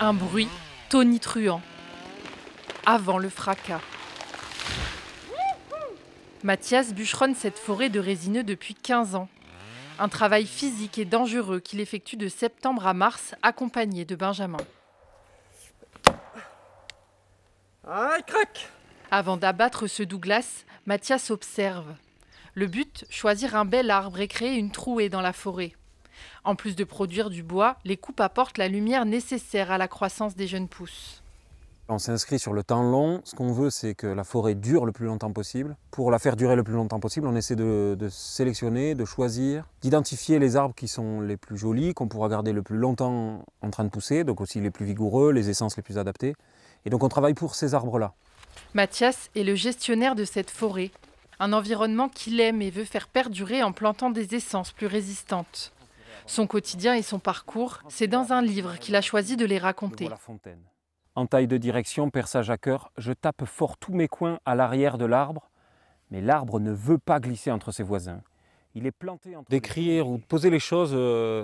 Un bruit tonitruant. Avant le fracas. Mathias bûcheronne cette forêt de résineux depuis 15 ans. Un travail physique et dangereux qu'il effectue de septembre à mars, accompagné de Benjamin. Ah, crac! Avant d'abattre ce Douglas, Mathias observe. Le but, choisir un bel arbre et créer une trouée dans la forêt. En plus de produire du bois, les coupes apportent la lumière nécessaire à la croissance des jeunes pousses. On s'inscrit sur le temps long. Ce qu'on veut, c'est que la forêt dure le plus longtemps possible. Pour la faire durer le plus longtemps possible, on essaie de sélectionner, de choisir, d'identifier les arbres qui sont les plus jolis, qu'on pourra garder le plus longtemps en train de pousser, donc aussi les plus vigoureux, les essences les plus adaptées. Et donc on travaille pour ces arbres-là. Mathias est le gestionnaire de cette forêt. Un environnement qu'il aime et veut faire perdurer en plantant des essences plus résistantes. Son quotidien et son parcours, c'est dans un livre qu'il a choisi de les raconter. En taille de direction, perçage à cœur, je tape fort tous mes coins à l'arrière de l'arbre, mais l'arbre ne veut pas glisser entre ses voisins. Il est planté entre... D'écrire ou de poser les choses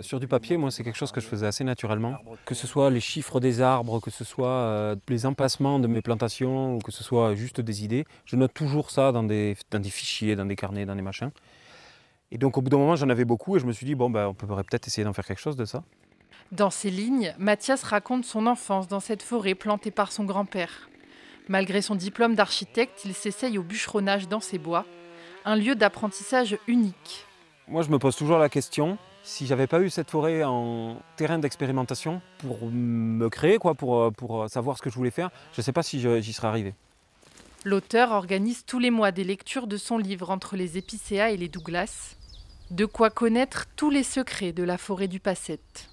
sur du papier, moi c'est quelque chose que je faisais assez naturellement. Que ce soit les chiffres des arbres, que ce soit les emplacements de mes plantations, ou que ce soit juste des idées, je note toujours ça dans des fichiers, dans des carnets, dans des machins. Et donc au bout d'un moment j'en avais beaucoup et je me suis dit bon on pourrait peut-être essayer d'en faire quelque chose de ça. Dans ces lignes, Mathias raconte son enfance dans cette forêt plantée par son grand-père. Malgré son diplôme d'architecte, il s'essaye au bûcheronnage dans ces bois, un lieu d'apprentissage unique. Moi je me pose toujours la question, si j'avais pas eu cette forêt en terrain d'expérimentation pour me créer, pour savoir ce que je voulais faire, je ne sais pas si j'y serais arrivé. L'auteur organise tous les mois des lectures de son livre Entre les épicéas et les Douglas. De quoi connaître tous les secrets de la forêt du Passette.